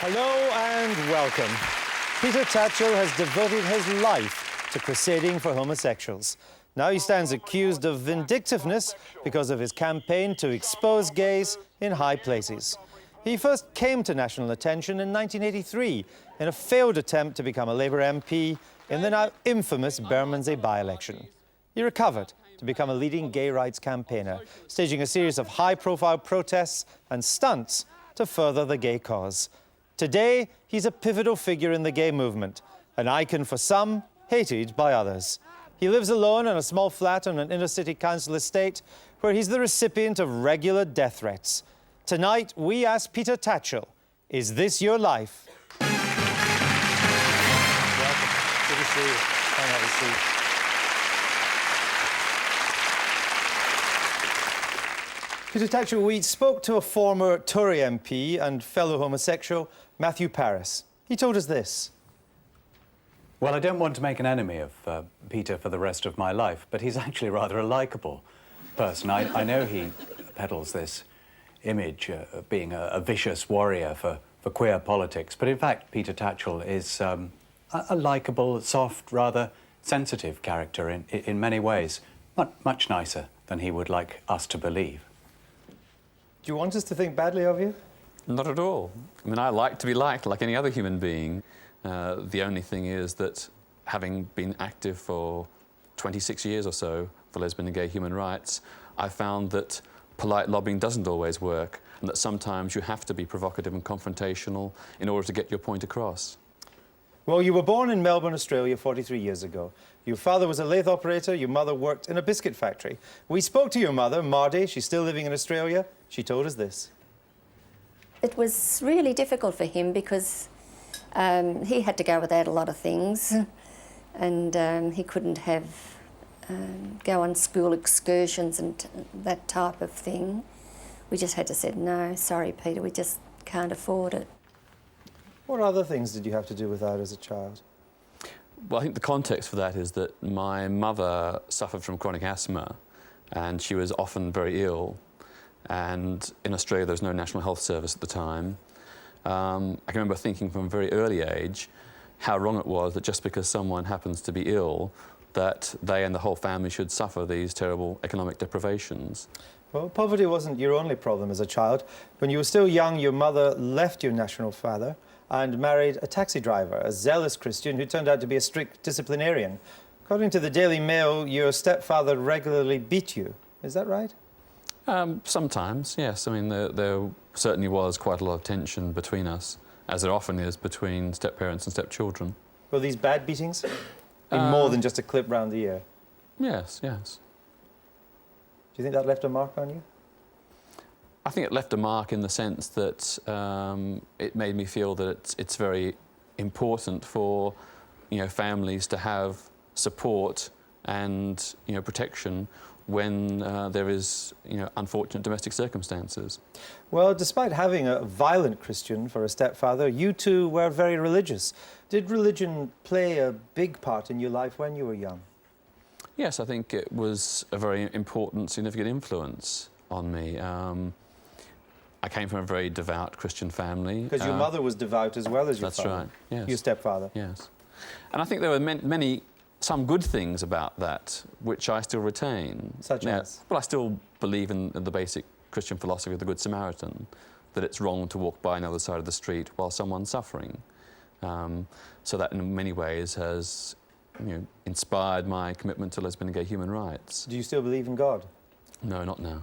Hello and welcome. Peter Tatchell has devoted his life to crusading for homosexuals. Now he stands accused of vindictiveness because of his campaign to expose gays in high places. He first came to national attention in 1983 in a failed attempt to become a Labour MP in the now infamous Bermondsey by-election. He recovered to become a leading gay rights campaigner, staging a series of high-profile protests and stunts to further the gay cause. Today, he's a pivotal figure in the gay movement, an icon for some, hated by others. He lives alone in a small flat on an inner-city council estate where he's the recipient of regular death threats. Tonight, we ask Peter Tatchell, is this your life? Welcome. Good to see you. Come have a seat. Peter Tatchell, we spoke to a former Tory MP and fellow homosexual, Matthew Parris. He told us this. Well, I don't want to make an enemy of Peter for the rest of my life, but he's actually rather a likeable person. I know he peddles this image of being a vicious warrior for queer politics, but in fact, Peter Tatchell is a likeable, soft, rather sensitive character in many ways, much nicer than he would like us to believe. Do you want us to think badly of you? Not at all. I mean, I like to be liked like any other human being. The only thing is that having been active for 26 years or so for lesbian and gay human rights, I found that polite lobbying doesn't always work, and that sometimes you have to be provocative and confrontational in order to get your point across. Well, you were born in Melbourne, Australia 43 years ago. Your father was a lathe operator, your mother worked in a biscuit factory. We spoke to your mother, Mardy. She's still living in Australia. She told us this. It was really difficult for him because he had to go without a lot of things, and he couldn't have go on school excursions and that type of thing. We just had to say, no, sorry, Peter, we just can't afford it. What other things did you have to do without as a child? Well, I think the context for that is that my mother suffered from chronic asthma, and she was often very ill. And in Australia, there was no National Health Service at the time. I can remember thinking from a very early age how wrong it was that just because someone happens to be ill, that they and the whole family should suffer these terrible economic deprivations. Well, poverty wasn't your only problem as a child. When you were still young, your mother left your national father and married a taxi driver, a zealous Christian who turned out to be a strict disciplinarian. According to the Daily Mail, your stepfather regularly beat you. Is that right? Sometimes, yes. I mean, there certainly was quite a lot of tension between us, as there often is between step-parents and step-children. Were these bad beatings? More than just a clip round the ear? Yes, yes. Do you think that left a mark on you? I think it left a mark in the sense that it made me feel that it's very important for, families to have support and, protection when there is, unfortunate domestic circumstances. Well, despite having a violent Christian for a stepfather, you two were very religious. Did religion play a big part in your life when you were young? Yes, I think it was a very important, significant influence on me. I came from a very devout Christian family. Because your mother was devout as well as your father. That's right, yes. Your stepfather. Yes. And I think there were some good things about that, which I still retain. Such as? Well, I still believe in the basic Christian philosophy of the Good Samaritan, that it's wrong to walk by another side of the street while someone's suffering. So that in many ways has, inspired my commitment to lesbian and gay human rights. Do you still believe in God? No, not now.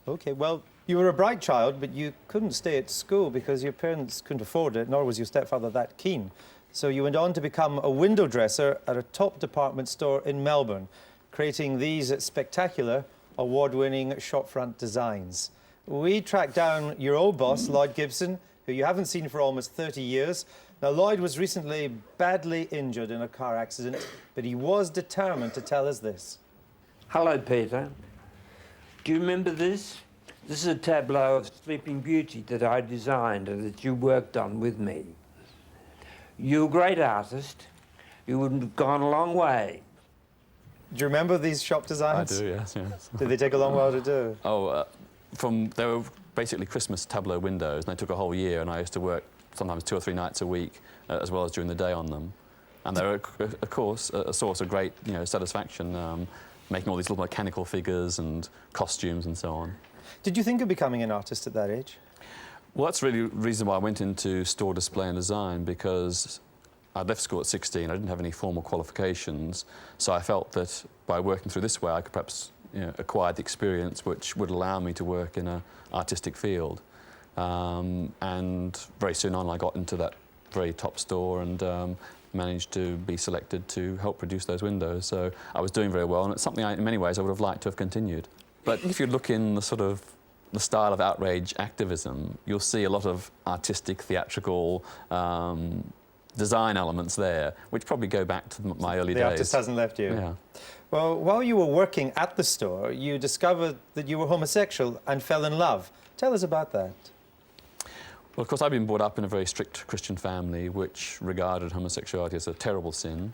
OK, well, you were a bright child, but you couldn't stay at school because your parents couldn't afford it, nor was your stepfather that keen. So you went on to become a window dresser at a top department store in Melbourne, creating these spectacular, award-winning shopfront designs. We tracked down your old boss, Lloyd Gibson, who you haven't seen for almost 30 years. Now, Lloyd was recently badly injured in a car accident, but he was determined to tell us this. Hello, Peter. Do you remember this? This is a tableau of Sleeping Beauty that I designed and that you worked on with me. You're a great artist. You would have gone a long way. Do you remember these shop designs? I do, yes, yes. Did they take a long while to do? Oh, they were basically Christmas tableau windows, and they took a whole year, and I used to work sometimes 2 or 3 nights a week, as well as during the day on them. And they're, of course, a source of great, satisfaction, making all these little mechanical figures and costumes and so on. Did you think of becoming an artist at that age? Well, that's really the reason why I went into store display and design, because I left school at 16. I didn't have any formal qualifications, so I felt that by working through this way, I could perhaps acquire the experience which would allow me to work in an artistic field. And very soon on, I got into that very top store and managed to be selected to help produce those windows. So I was doing very well, and it's something in many ways I would have liked to have continued. But if you look in the style of outrage activism, you'll see a lot of artistic, theatrical design elements there, which probably go back to my early days. The artist hasn't left you. Yeah. Well, while you were working at the store, you discovered that you were homosexual and fell in love. Tell us about that. Well, of course, I've been brought up in a very strict Christian family, which regarded homosexuality as a terrible sin.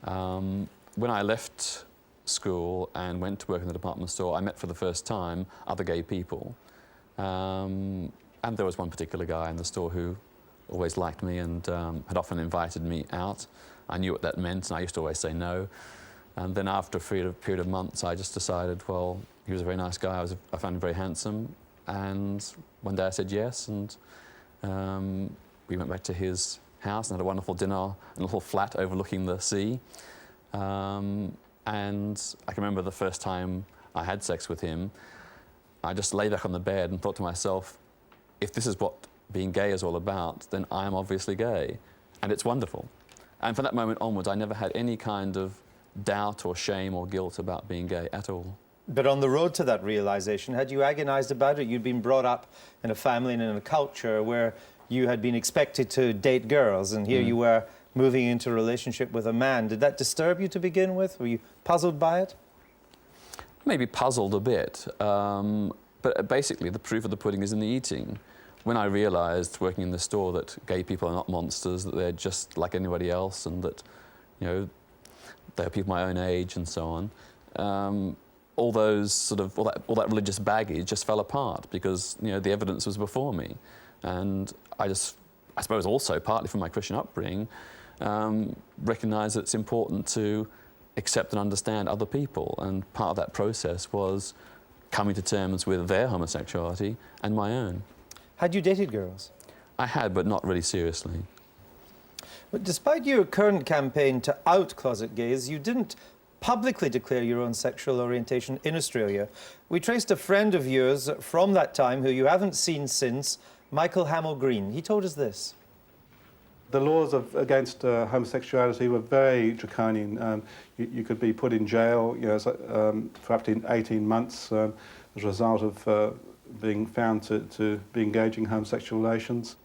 When I left school and went to work in the department store, I met for the first time other gay people. And there was one particular guy in the store who always liked me and had often invited me out. I knew what that meant, and I used to always say no. And then after a period of months, I just decided, well, he was a very nice guy, I found him very handsome, and one day I said yes, and we went back to his house and had a wonderful dinner in a little flat overlooking the sea. And I can remember the first time I had sex with him, I just lay back on the bed and thought to myself, if this is what being gay is all about, then I am obviously gay, and it's wonderful. And from that moment onwards, I never had any kind of doubt or shame or guilt about being gay at all. But on the road to that realisation, had you agonised about it? You'd been brought up in a family and in a culture where you had been expected to date girls, and here you were moving into a relationship with a man. Did that disturb you to begin with? Were you puzzled by it? Maybe puzzled a bit, but basically the proof of the pudding is in the eating. When I realised, working in the store, that gay people are not monsters, that they're just like anybody else, and that, they're people my own age and so on, all that religious baggage just fell apart because the evidence was before me, and I suppose also partly from my Christian upbringing, recognised that it's important to accept and understand other people, and part of that process was coming to terms with their homosexuality and my own. Had you dated girls? I had, but not really seriously. But despite your current campaign to out closet gays, you didn't publicly declare your own sexual orientation in Australia. We traced a friend of yours from that time who you haven't seen since, Michael Hamill-Green. He told us this. The laws against homosexuality were very draconian. You could be put in jail for up to 18 months as a result of being found to be engaging in homosexual relations.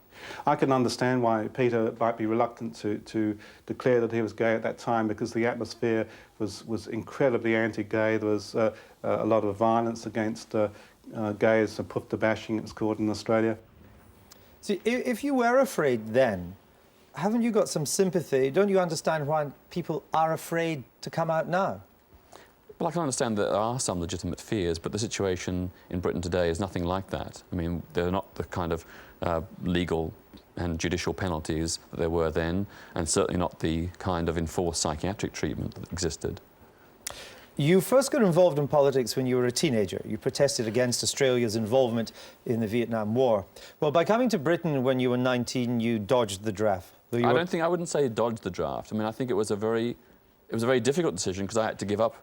I can understand why Peter might be reluctant to declare that he was gay at that time, because the atmosphere was incredibly anti-gay. There was a lot of violence against gays, pufta bashing it's called in Australia. See, if you were afraid then, haven't you got some sympathy? Don't you understand why people are afraid to come out now? Well, I can understand that there are some legitimate fears, but the situation in Britain today is nothing like that. I mean, they're not the kind of legal and judicial penalties that there were then, and certainly not the kind of enforced psychiatric treatment that existed. You first got involved in politics when you were a teenager. You protested against Australia's involvement in the Vietnam War. Well, by coming to Britain when you were 19, you dodged the draft. I wouldn't say dodged the draft. I mean, I think it was a very difficult decision, because I had to give up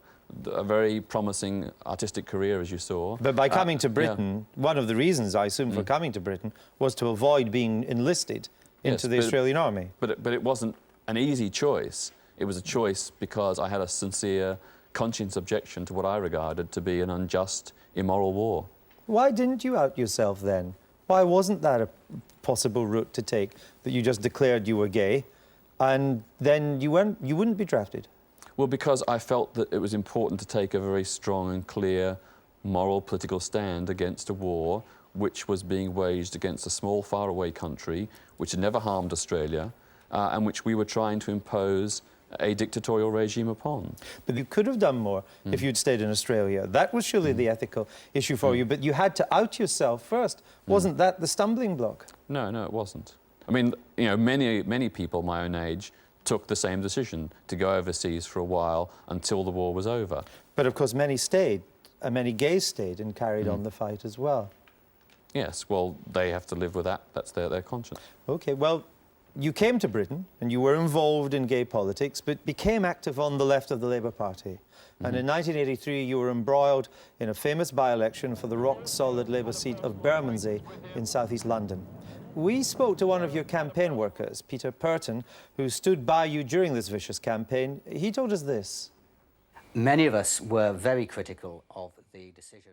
a very promising artistic career, as you saw. But by coming to Britain, one of the reasons, I assume, for coming to Britain was to avoid being enlisted into the Australian Army. But it wasn't an easy choice. It was a choice because I had a sincere conscience objection to what I regarded to be an unjust, immoral war. Why didn't you out yourself then? Why wasn't that a possible route to take, that you just declared you were gay and then you wouldn't be drafted? Well, because I felt that it was important to take a very strong and clear moral political stand against a war which was being waged against a small, faraway country which had never harmed Australia and which we were trying to impose a dictatorial regime upon. But you could have done more if you'd stayed in Australia. That was surely the ethical issue for you, but you had to out yourself first. Wasn't that the stumbling block? No, no, it wasn't. I mean, you know, many people my own age took the same decision to go overseas for a while until the war was over. But of course many stayed, and many gays stayed and carried on the fight as well. Yes, well, they have to live with that. That's their conscience. Okay, well, you came to Britain and you were involved in gay politics, but became active on the left of the Labour Party. And in 1983, you were embroiled in a famous by-election for the rock-solid Labour seat of Bermondsey in southeast London. We spoke to one of your campaign workers, Peter Purton, who stood by you during this vicious campaign. He told us this. Many of us were very critical of the decision